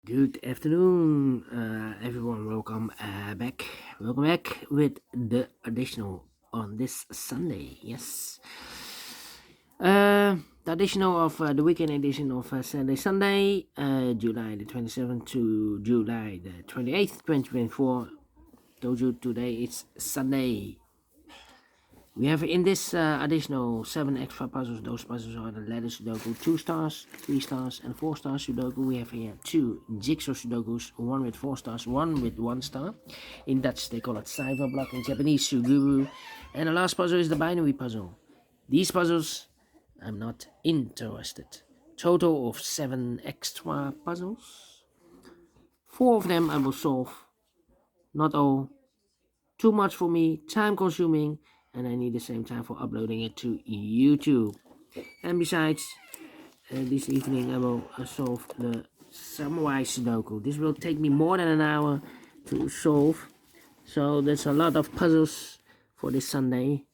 Good afternoon, everyone. Welcome back. Welcome back with the additional on this Sunday. Yes, the additional of the weekend edition of Saturday, Sunday, July the 27th to July the 28th, 2024. Told you today it's Sunday. We have in this additional 7 extra puzzles. Those puzzles are the letter Sudoku 2 stars, 3 stars, and 4 stars Sudoku. We have here 2 jigsaw Sudokus, 1 with 4 stars, 1 with 1 star. In Dutch, they call it Cyberblock. In Japanese, Suguru. And the last puzzle is the binary puzzle. These puzzles, I'm not interested. Total of 7 extra puzzles. 4 of them I will solve. Not all. Too much for me, time consuming, and I need the same time for uploading it to YouTube. And besides, this evening I will solve the Samurai Sudoku. This will take me more than an hour to solve, so there's a lot of puzzles for this Sunday.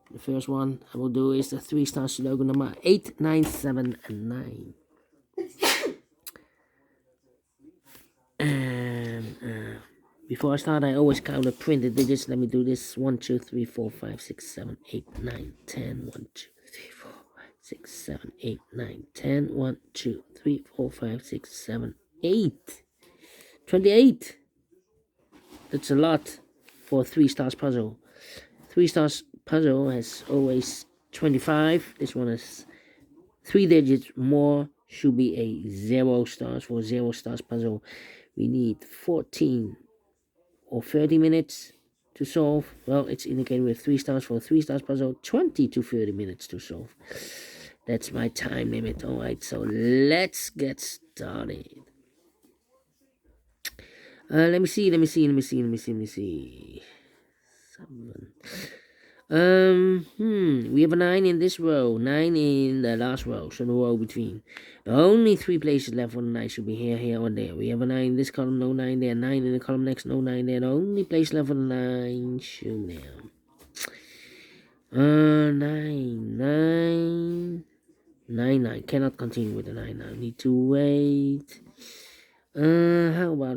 The first one I will do is the 3 Star Sudoku number 8, 9, 7, and 9. And before I start, I always count the printed digits. Let me do this. 1, 2, 3, 4, 5, 6, 7, 8, 9, 10. 1, 2, 3, 4, 5, 6, 7, 8, 9, 10. 1, 2, 3, 4, 5, 6, 7, 8. 28. That's a lot for a 3 stars puzzle. 3 stars puzzle has always 25. This one is 3 digits more. Should be a 0 stars. For a 0 stars puzzle, we need 14 or 30 minutes to solve. Well, it's indicated with 3 stars for a 3 stars puzzle, 20 to 30 minutes to solve. That's my time limit. Alright, so let's get started. Let me see. 7. We have a 9 in this row, 9 in the last row, so the row between. The only 3 places left for the 9 should be here, or there. We have a 9 in this column, no 9 there. 9 in the column next, no 9 there. The only place left for the 9 should be there. 9. Cannot continue with the 9 now. Need to wait. How about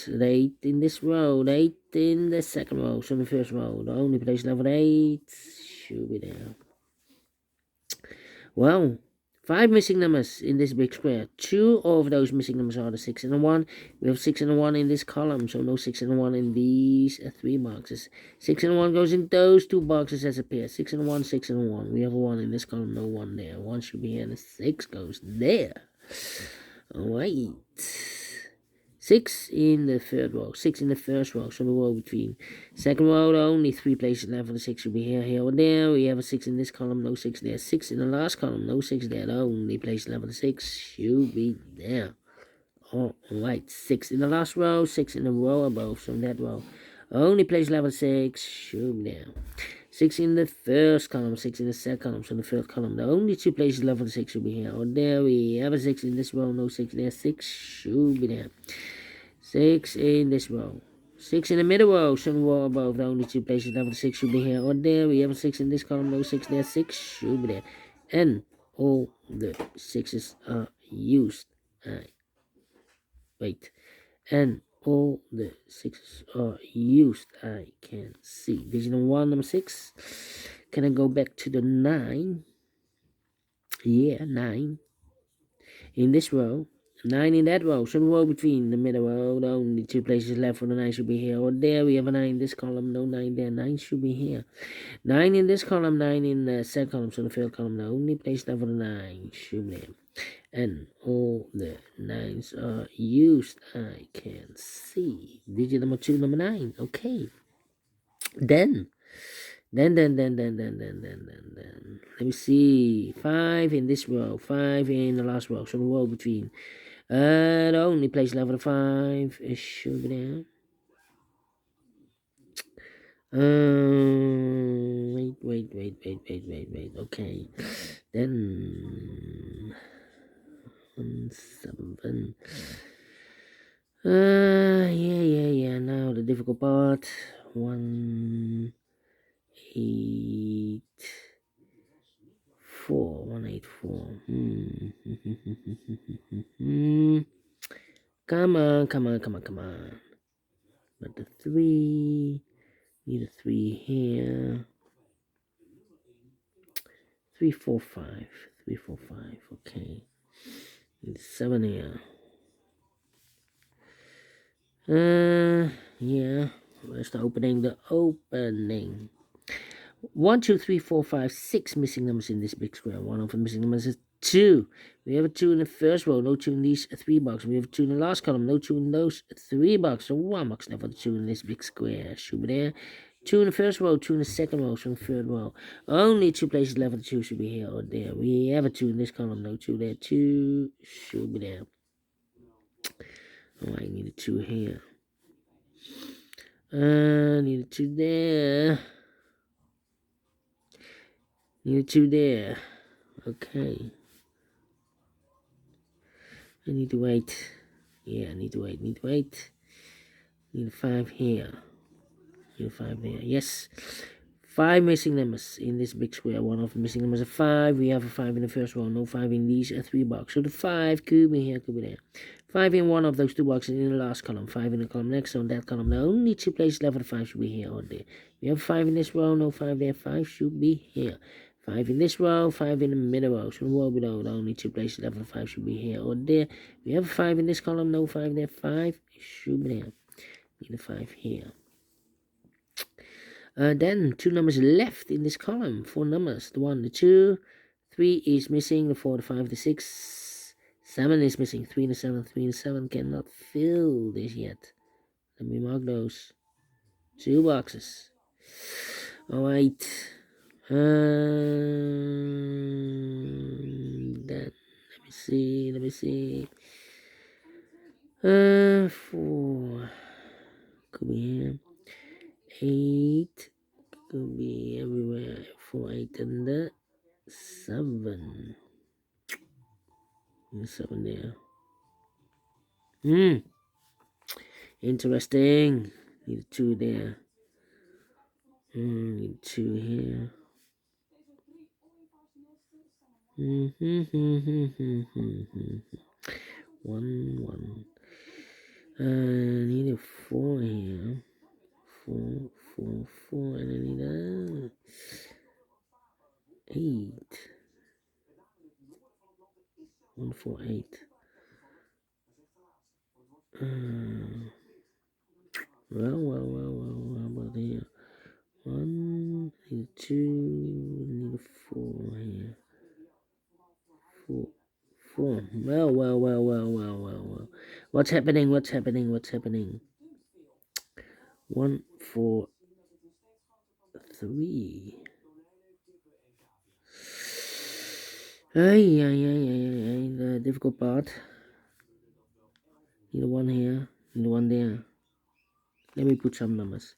the 8 in this row, the 8 in the second row, so the first row, the only place left for 8 should be there. Well, 5 missing numbers in this big square. 2 of those missing numbers are the 6 and the 1. We have 6 and the 1 in this column, so no 6 and the 1 in these 3 boxes. 6 and the 1 goes in those 2 boxes as a pair. 6 and the 1, 6 and the 1. We have a 1 in this column, no 1 there. 1 should be here, and the 6 goes there. Alright. 6 in the third row, 6 in the first row, so the row between. Second row, the only 3 places left for the 6 should be here, or there. We have a 6 in this column, no 6 there. 6 in the last column, no 6 there. The only place left for the 6 should be there. Alright, 6 in the last row, 6 in the row above, so in that row. Only place left for the 6 should be there. 6 in the first column, 6 in the second column, so in the third column. The only 2 places left for the 6 should be here, or there. We have a 6 in this row, no 6 there. 6 should be there. 6 in this row. 6 in the middle row, so in the row above. The only 2 places left for the 6 should be here, or there. We have a 6 in this column, no 6 there. 6 should be there. And all the 6s are used. And all the 6s are used. I can see. Digital 1, number 6. Can I go back to the 9? Yeah, 9. In this row. 9 in that row. So the row between the middle row. The only 2 places left for the 9 should be here. Or there. We have a 9 in this column. No 9 there. 9 should be here. 9 in this column. 9 in the second column. So the third column. The only place left for the 9 should be there. And all the 9s are used. I can see. Digit number 2, number 9. Okay. Then. Let me see. 5 in this row. 5 in the last row. So the row between. The only place left for the 5 is should be there. Wait. Okay. Then 7. Yeah. Now the difficult part. 1, 8, 4. 1, 8, 4. Come on, come on, come on, come on. But the 3, need a 3 here. 3, 4, 5. 3, 4, 5. Okay. Need 7 here. Yeah. Where's the opening? The opening. 1, 2, 3, 4, 5, 6 missing numbers in this big square. One of the missing numbers is 2. We have a 2 in the first row, no 2 in these 3 boxes. We have a 2 in the last column, no 2 in those 3 boxes. So 1 box left for the 2 in this big square. Should be there. 2 in the first row, 2 in the second row, so in the third row. Only 2 places left for the 2 should be here or there. We have a 2 in this column, no 2 there. 2 should be there. Oh, I need a 2 here. Need a 2 there. Need a 2 there. Okay. I need to wait. Yeah, I need to wait. Need a 5 here. Need a 5 there. Yes. 5 missing numbers in this big square. One of the missing numbers is a 5. We have a 5 in the first row. No 5 in these 3 boxes. So the 5 could be here, could be there. 5 in one of those 2 boxes in the last column. 5 in the column next. So in that column, the only 2 places left for the 5 should be here or there. We have 5 in this row. No 5 there. 5 should be here. 5 in this row, 5 in the middle row. So the row below, the only 2 places left for the 5 should be here or there. We have a 5 in this column, no 5 there. 5 should be there. Need a 5 here. Then 2 numbers left in this column. 4 numbers. The 1, the 2, 3 is missing. The 4, the 5, the 6, 7 is missing. 3 and the 7, 3 and the 7 cannot fill this yet. Let me mark those. 2 boxes. Alright. Then let me see. 4 could be here. 8 could be everywhere. 4, 8, and the 7. And 7 there. Interesting. Need a 2 there. Need 2 here. 1, 1. Need a 4 here. 4, 4, 4, and I need a 8. 1, 4, 8. Well, how about here? 1, need 2, need a 4 here. 4, 4. Well. What's happening? 1, 4, 3. The difficult part. Need a 1 here. Need a 1 there. Let me put some numbers.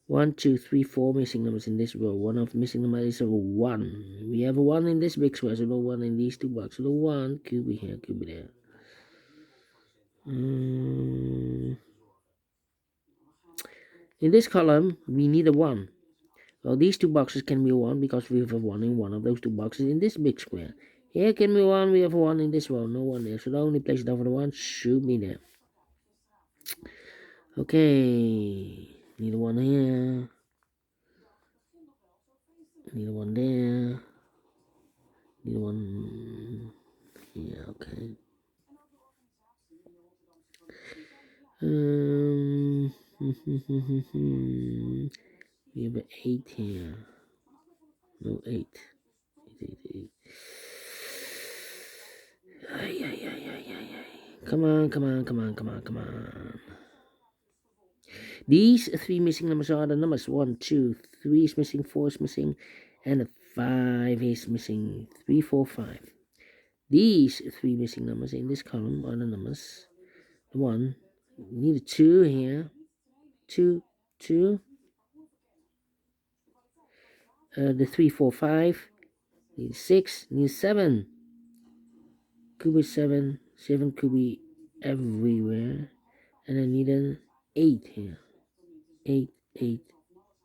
1, 2, 3, 4 missing numbers in this row. One of the missing numbers is a 1. We have a 1 in this big square, so no 1 in these 2 boxes. So the 1 could be here, could be there. In this column, we need a 1. Well, these 2 boxes can be 1 because we have a 1 in one of those 2 boxes in this big square. Here can be 1, we have a 1 in this row, no 1 there. So the only place down for the 1 should be there. Okay, need a 1 here. Need a 1 there. Need a 1 here, okay. We have an 8 here. No 8. 8. Come on. These 3 missing numbers are the numbers 1, 2, 3 is missing, 4 is missing, and a 5 is missing. 3, 4, 5. These 3 missing numbers in this column are the numbers. The 1, we need a 2 here. 2. The 3, 4, 5. Need 6. Need 7. Could be 7. 7 could be everywhere. And I need an 8 here. 8.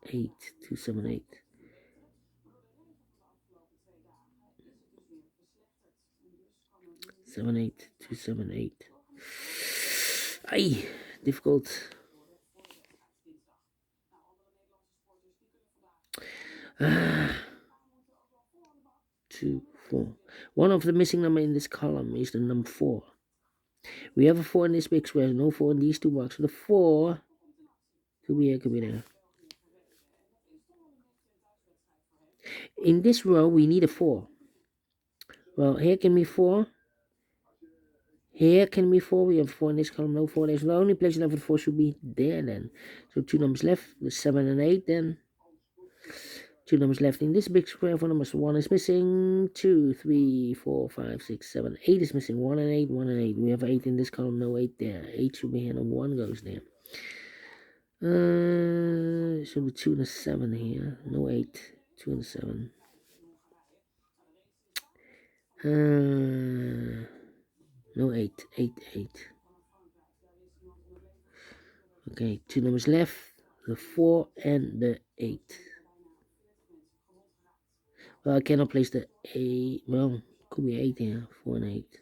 2, 7, 8. 7, 8, 2, 7, 8. Ay, difficult. Ah, 2, 4. One of the missing number in this column is the number 4. We have a 4 in this big square, no 4 in these two boxes. So the 4 could be here, could be there. In this row, we need a 4. Well, here can be 4. Here can be 4. We have 4 in this column, no 4 there. So the only place left for 4 should be there then. So 2 numbers left, the 7 and 8 then. 2 numbers left in this big square. 4 numbers, 1 is missing. 2, 3, 4, 5, 6, 7, 8 is missing. 1 and 8, 1 and 8. We have 8 in this column, no 8 there. 8 should be here, and 1 goes there. So the 2 and the 7 here, no 8. 2 and the 7. No 8, 8, 8. Okay, 2 numbers left, the 4 and the 8. Well, I cannot place the 8. Well, could be 8 here, 4 and 8.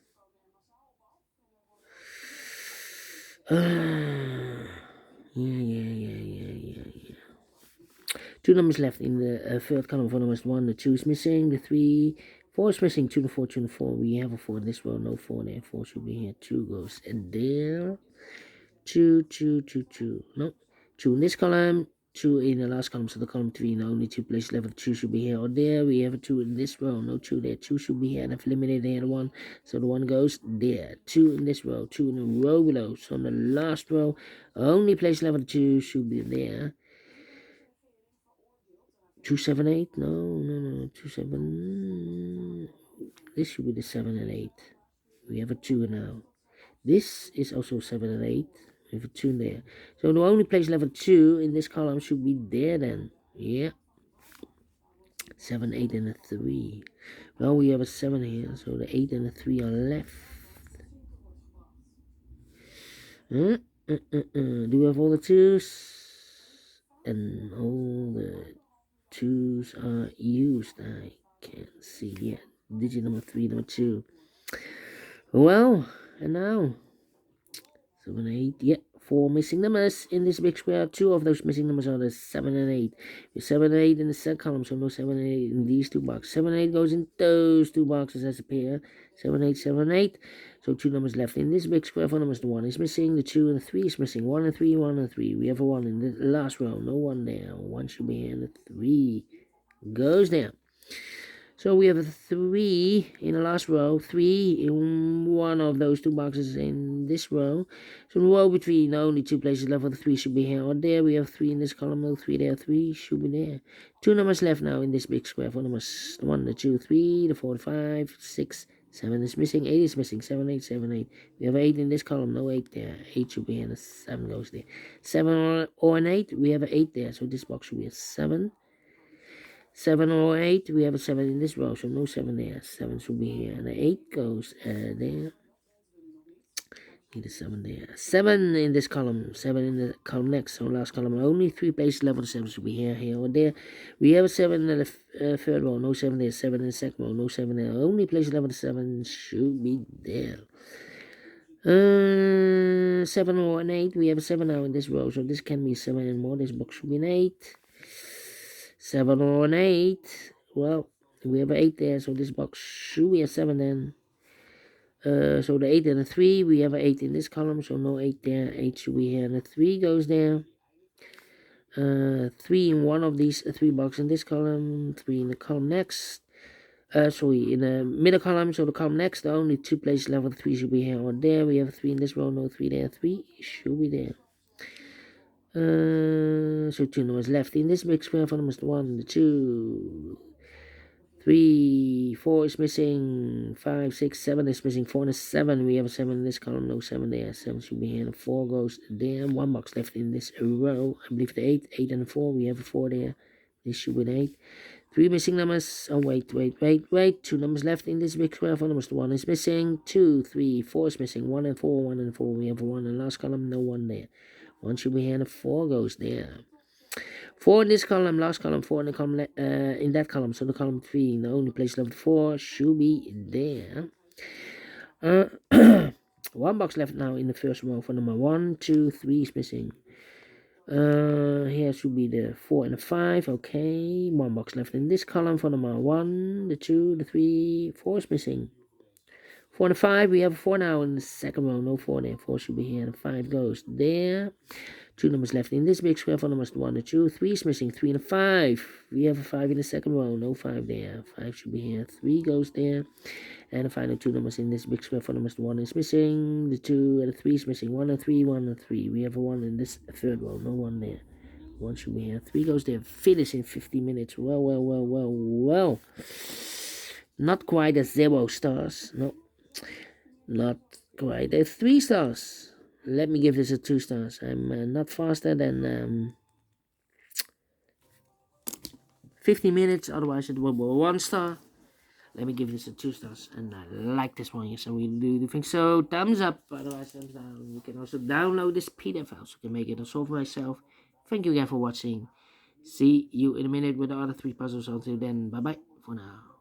Yeah. 2 numbers left in the third column. 4 numbers, 1, the 2 is missing, the 3, 4 is missing, 2 and 4, 2 and 4. We have a 4 in this row, no 4 there. 4 should be here, 2 goes in there. 2, 2, 2, 2. No, 2 in this column, 2 in the last column. So the column 3, now only 2 places left. 2 should be here or there. We have a 2 in this row, no 2 there. 2 should be here, and I've eliminated the other 1. So the 1 goes there. 2 in this row, 2 in the row below. So in the last row, only place left 2 should be there. 2, 7, 8. No. 2, 7. This should be the 7 and 8. We have a 2 now. This is also 7 and 8. We have a 2 there. So the only place level 2 in this column should be there then. Yeah. 7, 8, and a 3. Well, we have a 7 here. So the 8 and the 3 are left. Do we have all the 2s? And all the 2s are used. I can't see yet. Digit number 3, number 2. Well, and now 7, 8, yeah, 4 missing numbers in this big square. 2 of those missing numbers are the 7 and 8. With 7 and 8 in the second column, so no 7 and 8 in these 2 boxes. 7 and 8 goes in those 2 boxes as a pair. 7, 8, 7, 8. So 2 numbers left in this big square. 4 numbers, the 1 is missing, the 2 and the 3 is missing. 1 and 3, 1 and 3. We have a 1 in the last row, no 1 there. 1 should be here, and the 3 goes there. So we have a 3 in the last row, 3 in one of those 2 boxes in this row. So in the row between only 2 places left for the 3 should be here or there. We have 3 in this column, no 3 there, 3 should be there. 2 numbers left now in this big square. 4 numbers, the 1, the 2, 3, the 4, the 5, 6, 7 is missing, 8 is missing, 7, 8, 7, 8. We have 8 in this column, no 8 there. 8 should be here, and the 7 goes there. 7 or an 8, we have an 8 there, so this box should be a 7. 7 or 8, we have a 7 in this row, so no 7 there. 7 should be here, and the 8 goes there. Need a 7 there. 7 in this column, 7 in the column next, so last column. Only 3 places left for the 7 should be here, or there. We have a 7 in the third row, no 7 there. 7 in the second row, no 7 there. Only places left for the 7 should be there. 7 or an 8, we have a 7 now in this row, so this can be 7 and more. This box should be an 8. 7 or an 8. Well, we have an 8 there, so this box should be a 7 then. So the 8 and the 3, we have an 8 in this column, so no 8 there. 8 should be here, and the 3 goes there. 3 in one of these 3 boxes in this column, 3 in the column next. In the middle column, so the column next, the only 2 places left for the 3 should be here or there. We have a 3 in this row, no 3 there. 3 should be there. So 2 numbers left in this big square. 4 numbers, the 1, the 2, 3, 4 is missing, 5, 6, 7 is missing, 4 and a 7. We have a 7 in this column, no 7 there. 7 should be here, and 4 goes there. 1 box left in this row. I believe the 8, 8 and a 4. We have a 4 there. This should be an 8. 3 missing numbers. Oh, wait. 2 numbers left in this big square. 4 numbers, the 1 is missing, 2, 3, 4 is missing, 1 and 4, 1 and 4. We have a 1 in the last column, no 1 there. 1 should be here, and a 4 goes there. 4 in this column, last column, 4 in the column, in that column. So the column 3, the only place left 4 should be there. One box left now in the first row for number 1, 2, 3 is missing. Here should be the 4 and the 5. Okay, one box left in this column for number 1, the 2, the 3, 4 is missing. 4 and 5, we have a 4 now in the second row. No 4 there. 4 should be here. The 5 goes there. 2 numbers left in this big square for numbers 1 and 2. 3 is missing. 3 and a 5. We have a 5 in the second row. No 5 there. 5 should be here. 3 goes there. And the final 2 numbers in this big square for numbers 1 is missing. The 2 and the 3 is missing. 1 and 3, 1 and 3. We have a 1 in this third row. No 1 there. 1 should be here. 3 goes there. Finish in 50 minutes. Well. Not quite a 0 stars. No. Not quite a 3 stars. Let me give this a 2 stars. I'm not faster than 50 minutes. Otherwise it will be 1 star. Let me give this a 2 stars. And I like this one. Yes, I really do think so. Thumbs up. Otherwise thumbs down. You can also download this PDF file so you can make it and solve myself. Thank you again for watching. See you in a minute with the other 3 puzzles. Until then, bye bye for now.